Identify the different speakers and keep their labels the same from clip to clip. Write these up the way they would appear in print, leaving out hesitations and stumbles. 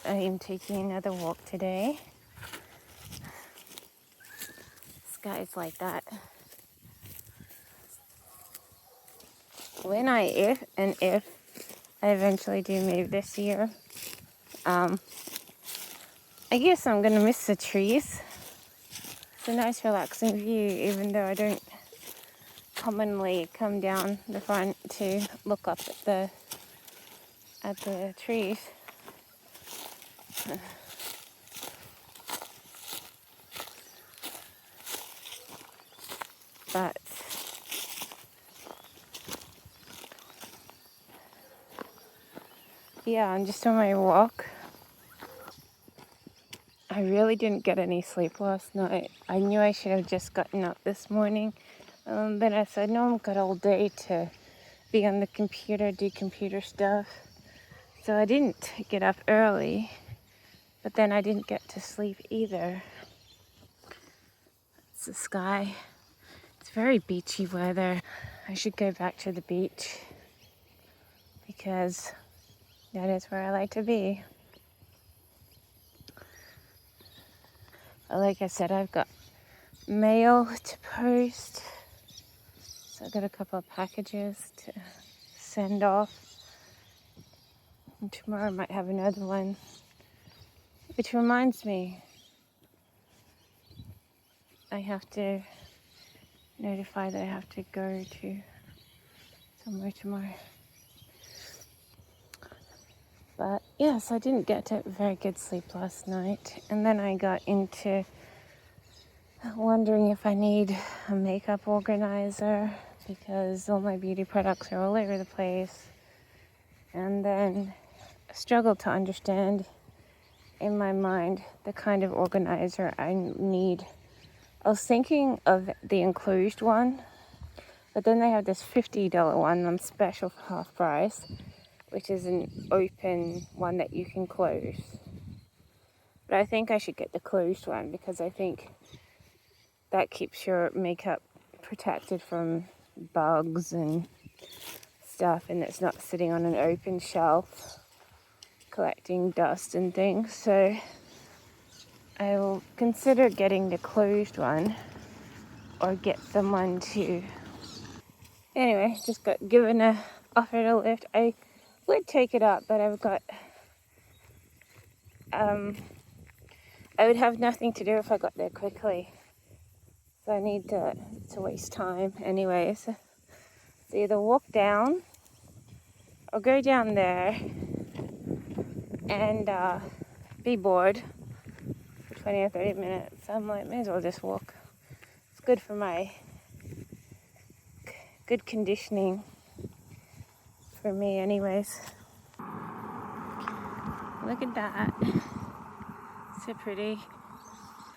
Speaker 1: I am taking another walk today. Skies like that. If I eventually do move this year, I guess I'm gonna miss the trees. It's a nice relaxing view, even though I don't commonly come down the front to look up at the trees. But yeah, I'm just on my walk. I really didn't get any sleep last night. I knew I should have just gotten up this morning. Then I said, no, I've got all day to be on the computer, do computer stuff. So I didn't get up early, but then I didn't get to sleep either. It's the sky. It's very beachy weather. I should go back to the beach because that is where I like to be. But like I said, I've got mail to post. So I've got a couple of packages to send off. And tomorrow I might have another one. Which reminds me, I have to notify that I have to go to somewhere tomorrow. But yes, I didn't get a very good sleep last night. And then I got into wondering if I need a makeup organizer because all my beauty products are all over the place. And then I struggled to understand in my mind the kind of organizer I need. I was thinking of the enclosed one, but then they have this $50 one on special for half price, which is an open one that you can close. But I think I should get the closed one because I think that keeps your makeup protected from bugs and stuff, and it's not sitting on an open shelf collecting dust and things. So I will consider getting the closed one or get someone to. Anyway, just got given a offered a lift. I would take it up, but I've got I would have nothing to do if I got there quickly. So I need to waste time anyways. So either walk down or go down there and be bored for 20 or 30 minutes. I'm like, may as well just walk. It's good for my good conditioning for me anyways. Look at that. So pretty.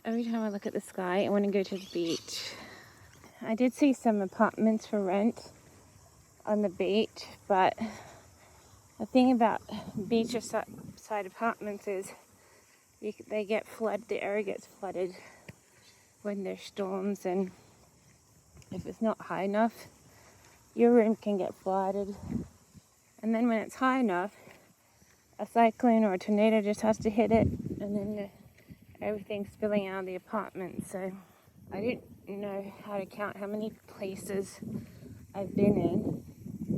Speaker 1: Every time I look at the sky, I want to go to the beach. I did see some apartments for rent on the beach, but the thing about beachside apartments is they get flooded, the area gets flooded when there's storms, and if it's not high enough, your room can get flooded. And then when it's high enough, a cyclone or a tornado just has to hit it, and then everything's spilling out of the apartment. So I didn't know how to count how many places I've been in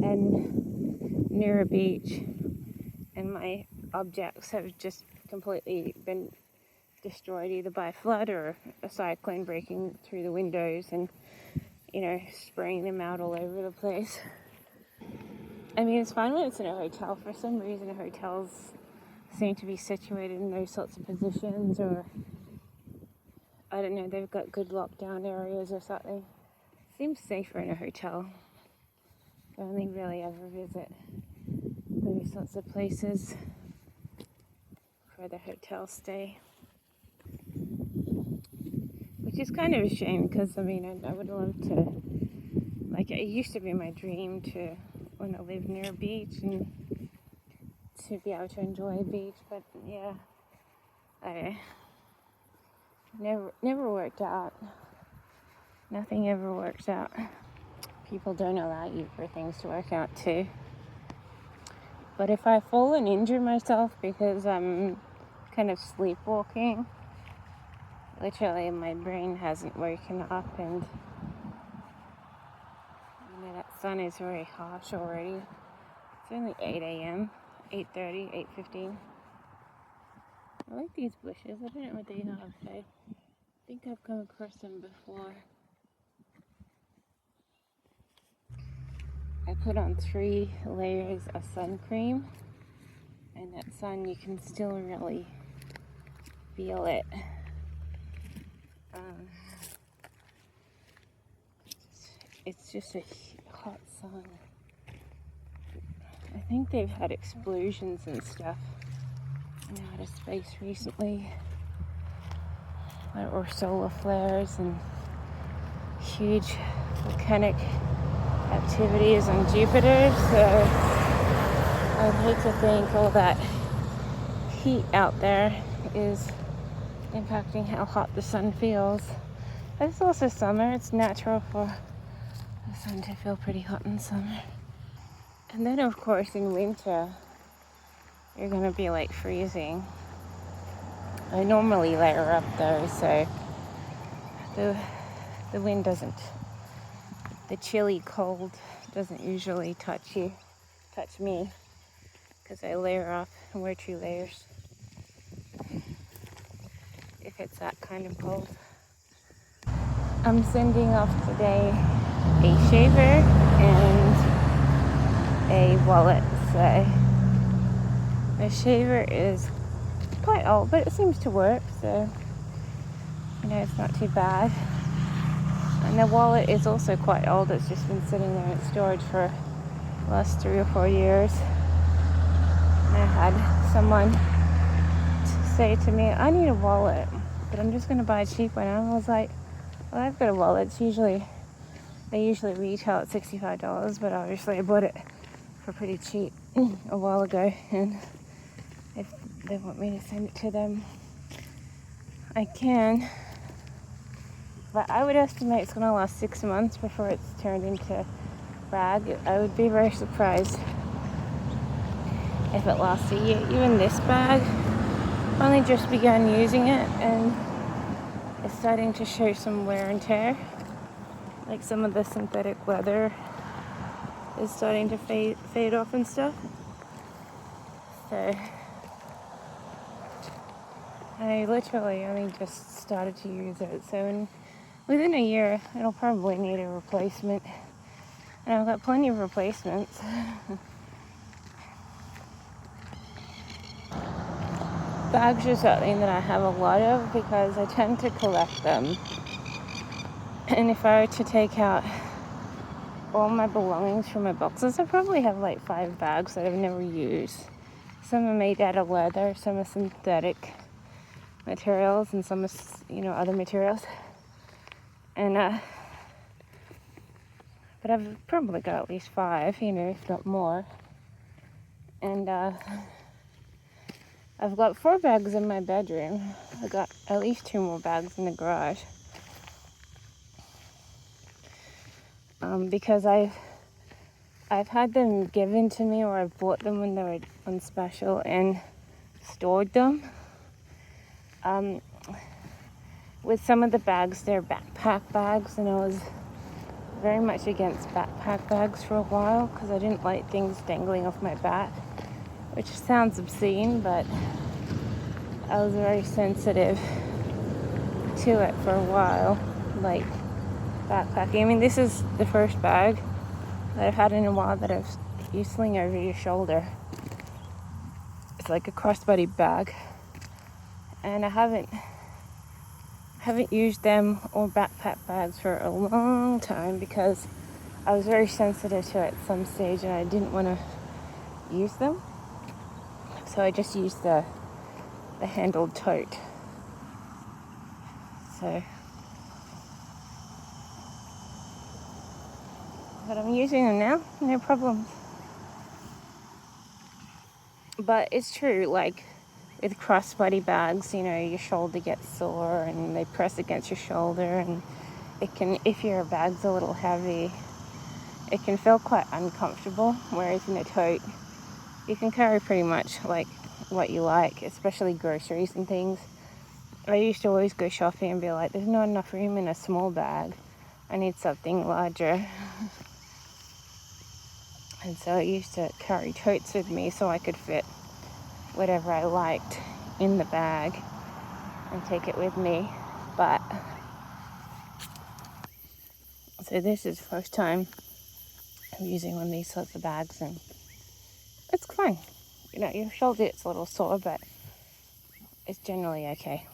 Speaker 1: and near a beach, and my objects have just completely been destroyed either by a flood or a cyclone breaking through the windows and, spraying them out all over the place. I mean, it's fine when it's in a hotel. For some reason, hotels seem to be situated in those sorts of positions, or I don't know, they've got good lockdown areas or something. Seems safer in a hotel. I only really ever visit those sorts of places for the hotel stay. Which is kind of a shame because, I would love to, it used to be my dream to want to live near a beach and to be able to enjoy a beach, but yeah, I never worked out. Nothing ever works out. People don't allow you for things to work out too. But if I fall and injure myself because I'm kind of sleepwalking. Literally, my brain hasn't woken up, and you know that sun is very harsh already. It's only 8 a.m., 8:30, 8:15. I like these bushes. I don't know what they are. I think I've come across them before. I put on 3 layers of sun cream, and that sun, you can still really feel it. It's just a hot sun. I think they've had explosions and stuff in outer space recently, or solar flares and huge volcanic activities on Jupiter. So I'd hate to think all that heat out there is impacting how hot the sun feels. But it's also summer. It's natural for the sun to feel pretty hot in summer. And then, of course, in winter, you're going to be like freezing. I normally layer up though, so the wind doesn't, the chilly cold doesn't usually touch me, because I layer up and wear 2 layers if it's that kind of cold. I'm sending off today a shaver and a wallet. So the shaver is quite old, but it seems to work, so you know, it's not too bad. And the wallet is also quite old. It's just been sitting there in storage for the last 3 or 4 years. And I had someone say to me, I need a wallet, but I'm just going to buy a cheap one. And I was like, well, I've got a wallet. They usually retail at $65, but obviously I bought it for pretty cheap a while ago. And if they want me to send it to them, I can. But I would estimate it's going to last 6 months before it's turned into rag. I would be very surprised if it lasts a year. Even this bag, only just began using it, and it's starting to show some wear and tear. Like some of the synthetic leather is starting to fade off and stuff. So I literally only just started to use it. So within a year, it'll probably need a replacement. And I've got plenty of replacements. Bags are something that I have a lot of because I tend to collect them. And if I were to take out all my belongings from my boxes, I probably have like 5 bags that I've never used. Some are made out of leather, some are synthetic materials, and some are, other materials. And but I've probably got at least 5, if not more. And I've got 4 bags in my bedroom. I've got at least 2 more bags in the garage. Because I've had them given to me, or I've bought them when they were on special and stored them. With some of the bags, they're backpack bags, and I was very much against backpack bags for a while because I didn't like things dangling off my back, which sounds obscene, but I was very sensitive to it for a while, like backpacking. I mean, this is the first bag that I've had in a while that you sling over your shoulder. It's like a crossbody bag, and I haven't used them or backpack bags for a long time because I was very sensitive to it at some stage and I didn't want to use them. So I just used the handled tote. But I'm using them now, no problems. But it's true, like with crossbody bags, your shoulder gets sore and they press against your shoulder, and it can, if your bag's a little heavy, it can feel quite uncomfortable. Whereas in a tote, you can carry pretty much like what you like, especially groceries and things. I used to always go shopping and be like, there's not enough room in a small bag. I need something larger. And so I used to carry totes with me so I could fit whatever I liked in the bag and take it with me. But so this is the first time I'm using one of these sorts of bags, and it's fine. You know, your shoulder gets a little sore, but it's generally okay.